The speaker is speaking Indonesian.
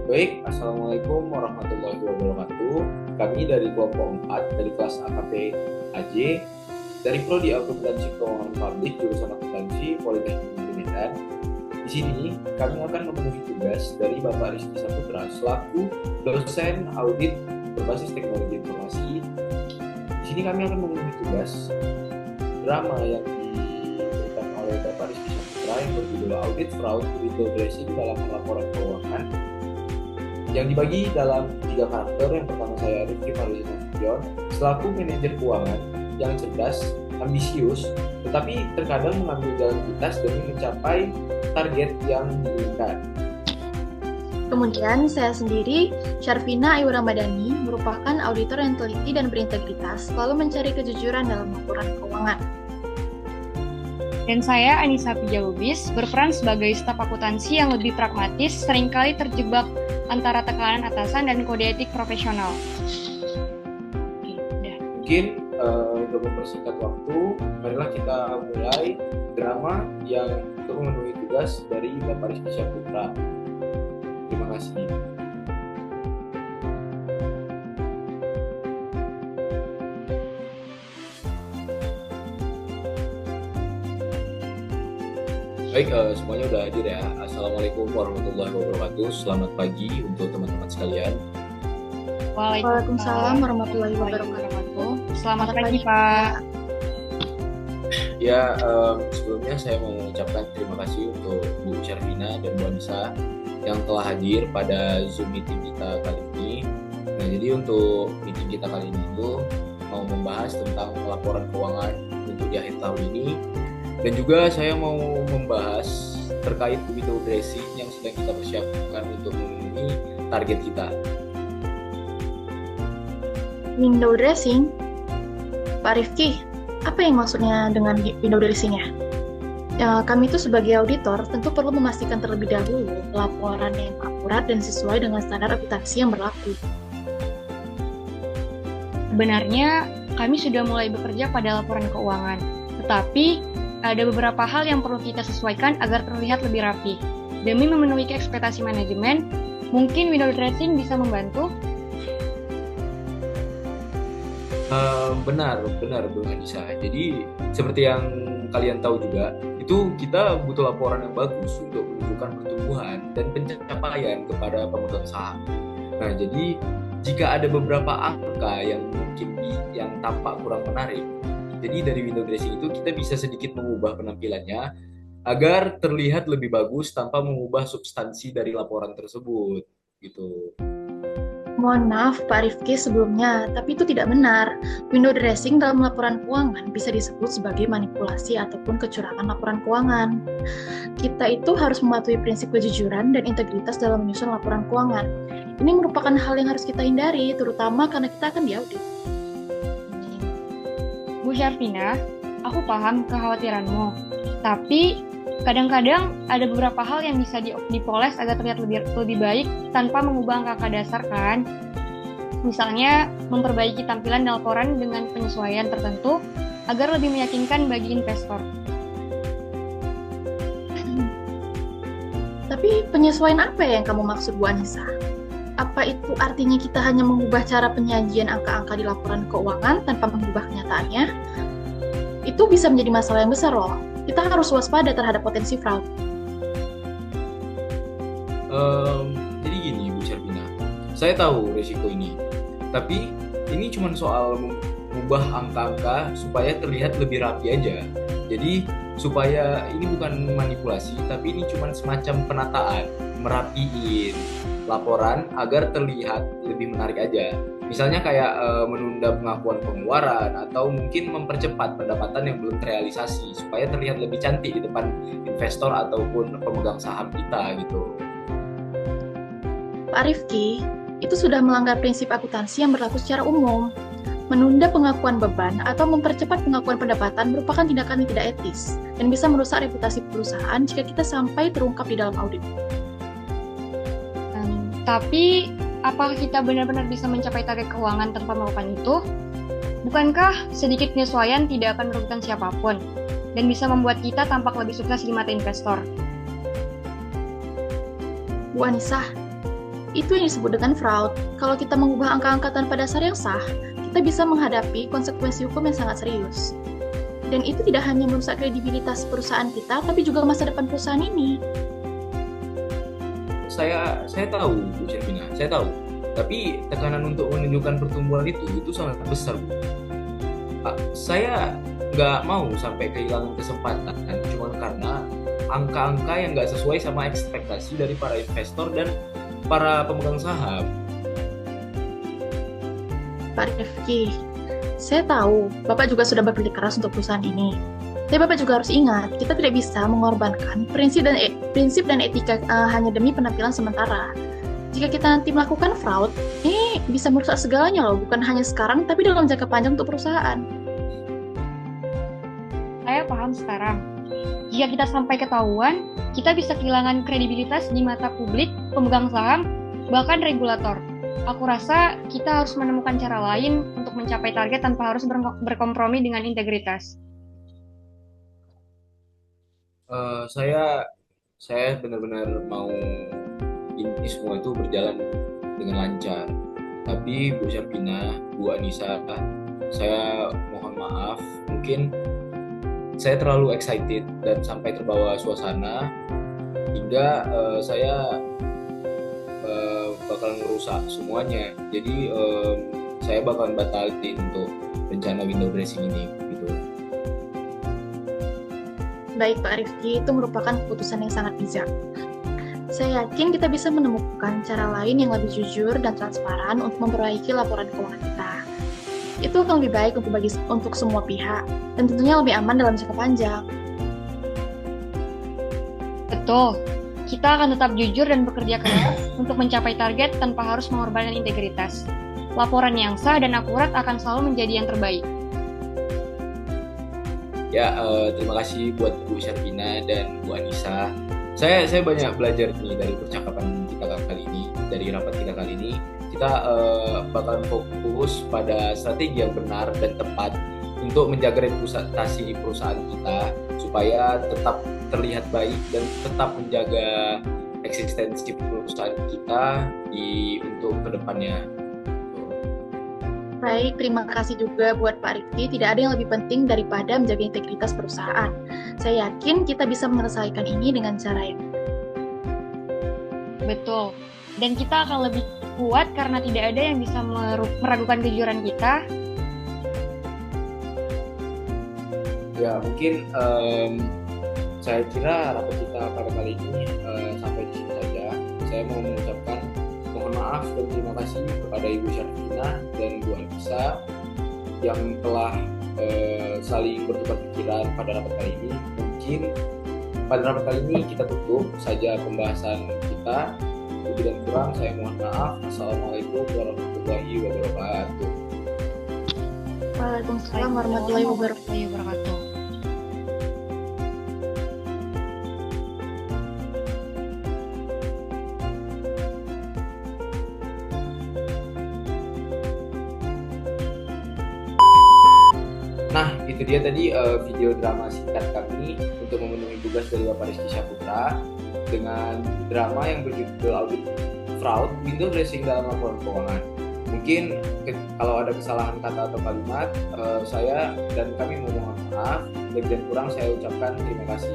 Baik, Assalamualaikum warahmatullahi wabarakatuh. Kami dari kelompok 4 dari kelas AKP AJ dari Prodi Akuntansi Keuangan Publik jurusan Akuntansi Politeknik Negeri Medan. Di sini kami akan memenuhi tugas dari Bapak Rizky Saputra selaku dosen audit berbasis teknologi informasi. Di sini kami akan memenuhi tugas drama yang diberikan oleh Bapak Rizky Saputra yang berjudul Audit Fraud Window Dressing dalam laporan keuangan, yang dibagi dalam 3 karakter. Yang pertama saya Rifki Farizina Sution selaku manajer keuangan yang cerdas, ambisius, tetapi terkadang mengambil jalan pintas demi mencapai target yang diinginkan. Kemudian saya sendiri, Syarfina Ayu Ramadhani, merupakan auditor yang teliti dan berintegritas, selalu mencari kejujuran dalam laporan keuangan. Dan saya Anissa Pijalubis, berperan sebagai staf akuntansi yang lebih pragmatis, seringkali terjebak antara tekanan atasan dan kode etik profesional. Mungkin untuk mempersingkat waktu, marilah kita mulai drama yang untuk memenuhi tugas dari Bapak Rizky Saputra. Terima kasih. Baik, semuanya udah hadir ya. Assalamualaikum warahmatullahi wabarakatuh. Selamat pagi untuk teman-teman sekalian. Waalaikumsalam warahmatullahi wabarakatuh. Selamat pagi, Pak. Ya, sebelumnya saya mau mengucapkan terima kasih untuk Bu Syarfina dan Bu Anissa yang telah hadir pada Zoom meeting kita kali ini. Nah, jadi untuk meeting kita kali ini itu mau membahas tentang laporan keuangan untuk di akhir tahun ini. Dan juga saya mau membahas terkait window dressing yang sedang kita persiapkan untuk memenuhi target kita. Window dressing? Pak Rifki, apa yang maksudnya dengan window dressing-nya? Ya, kami itu sebagai auditor tentu perlu memastikan terlebih dahulu laporan yang akurat dan sesuai dengan standar akuntansi yang berlaku. Sebenarnya kami sudah mulai bekerja pada laporan keuangan, tetapi ada beberapa hal yang perlu kita sesuaikan agar terlihat lebih rapi. Demi memenuhi ekspektasi manajemen, mungkin window dressing bisa membantu? Benar Bung Anissa. Jadi seperti yang kalian tahu juga, itu kita butuh laporan yang bagus untuk menunjukkan pertumbuhan dan pencapaian kepada pemegang saham. Nah, jadi jika ada beberapa angka yang mungkin yang tampak kurang menarik, jadi dari window dressing itu kita bisa sedikit mengubah penampilannya agar terlihat lebih bagus tanpa mengubah substansi dari laporan tersebut, gitu. Mohon maaf Pak Rifki sebelumnya, tapi itu tidak benar. Window dressing dalam laporan keuangan bisa disebut sebagai manipulasi ataupun kecurangan laporan keuangan. Kita itu harus mematuhi prinsip kejujuran dan integritas dalam menyusun laporan keuangan. Ini merupakan hal yang harus kita hindari, terutama karena kita akan diaudit. Bu Syarfina, aku paham kekhawatiranmu, tapi kadang-kadang ada beberapa hal yang bisa dipoles agar terlihat lebih baik tanpa mengubah angka dasar kan? Misalnya, memperbaiki tampilan laporan dengan penyesuaian tertentu agar lebih meyakinkan bagi investor. Tapi penyesuaian apa yang kamu maksud Bu Anissa? Apa itu artinya kita hanya mengubah cara penyajian angka-angka di laporan keuangan tanpa mengubah kenyataannya? Itu bisa menjadi masalah yang besar loh. Kita harus waspada terhadap potensi fraud. Jadi gini Bu Syarfina, saya tahu risiko ini. Tapi ini cuma soal mengubah angka-angka supaya terlihat lebih rapi aja. Jadi supaya ini bukan manipulasi, tapi ini cuma semacam penataan, merapiin laporan agar terlihat lebih menarik aja. Misalnya kayak menunda pengakuan pengeluaran atau mungkin mempercepat pendapatan yang belum terrealisasi supaya terlihat lebih cantik di depan investor ataupun pemegang saham kita gitu. Pak Rifki, itu sudah melanggar prinsip akuntansi yang berlaku secara umum. Menunda pengakuan beban atau mempercepat pengakuan pendapatan merupakan tindakan yang tidak etis dan bisa merusak reputasi perusahaan jika kita sampai terungkap di dalam audit. Tapi, apakah kita benar-benar bisa mencapai target keuangan tanpa melakukan itu? Bukankah sedikit penyesuaian tidak akan merugikan siapapun dan bisa membuat kita tampak lebih sukses di mata investor? Bu Anissa, Itu yang disebut dengan fraud. Kalau kita mengubah angka-angka tanpa dasar yang sah, kita bisa menghadapi konsekuensi hukum yang sangat serius. Dan itu tidak hanya merusak kredibilitas perusahaan kita, tapi juga masa depan perusahaan ini. Saya tahu, Bu Shervina, saya tahu. Tapi tekanan untuk menunjukkan pertumbuhan itu sangat besar, Bu. Saya nggak mau sampai kehilangan kesempatan cuma karena angka-angka yang nggak sesuai sama ekspektasi dari para investor dan para pemegang saham. Pak Rifki, saya tahu Bapak juga sudah bekerja keras untuk perusahaan ini. Tapi Bapak juga harus ingat, kita tidak bisa mengorbankan prinsip dan etika hanya demi penampilan sementara. Jika kita nanti melakukan fraud, ini bisa merusak segalanya loh, bukan hanya sekarang, tapi dalam jangka panjang untuk perusahaan. Saya paham sekarang. Jika kita sampai ketahuan, kita bisa kehilangan kredibilitas di mata publik, pemegang saham, bahkan regulator. Aku rasa kita harus menemukan cara lain untuk mencapai target tanpa harus berkompromi dengan integritas. Saya benar-benar mau ini semua itu berjalan dengan lancar. Tapi Bu Shervina, Bu Anissa, saya mohon maaf, mungkin saya terlalu excited dan sampai terbawa suasana hingga saya bakal ngerusak semuanya. Jadi saya bakalan batalin untuk rencana window dressing ini gitu. Baik Pak Rifki, itu merupakan keputusan yang sangat bijak. Saya yakin kita bisa menemukan cara lain yang lebih jujur dan transparan untuk memperbaiki laporan keuangan kita. Itu akan lebih baik untuk semua pihak, dan tentunya lebih aman dalam jangka panjang. Betul, kita akan tetap jujur dan bekerja keras untuk mencapai target tanpa harus mengorbankan integritas. Laporan yang sah dan akurat akan selalu menjadi yang terbaik. Ya, terima kasih buat Bu Shervina dan Bu Anissa. Saya banyak belajar nih dari percakapan kita kali ini, dari rapat kita kali ini. Kita bakalan fokus pada strategi yang benar dan tepat untuk menjaga reputasi perusahaan kita supaya tetap terlihat baik dan tetap menjaga eksistensi perusahaan kita untuk kedepannya. Baik, terima kasih juga buat Pak Rifki. Tidak ada yang lebih penting daripada menjaga integritas perusahaan. Saya yakin kita bisa menyelesaikan ini dengan cara yang betul. Dan kita akan lebih kuat karena tidak ada yang bisa meragukan kejujuran kita. Ya, mungkin saya kira rapat kita pada kali ini sampai di sini saja. Saya mau mengucapkan mohon maaf dan terima kasih kepada Ibu Shervina dan Bu Anissa yang telah saling bertukar pikiran pada rapat kali ini. Mungkin pada rapat kali ini kita tutup saja pembahasan kita. Lebih dan kurang saya mohon maaf. Assalamualaikum warahmatullahi wabarakatuh. Waalaikumsalam warahmatullahi wabarakatuh. Nah, itu dia tadi video drama singkat kami untuk memenuhi tugas dari Bapak Rizky Syaputra dengan drama yang berjudul Audit Fraud Window Dressing dalam laporan keuangan. Mungkin kalau ada kesalahan kata atau kalimat, saya dan kami mohon maaf. Lebih dan kurang saya ucapkan terima kasih.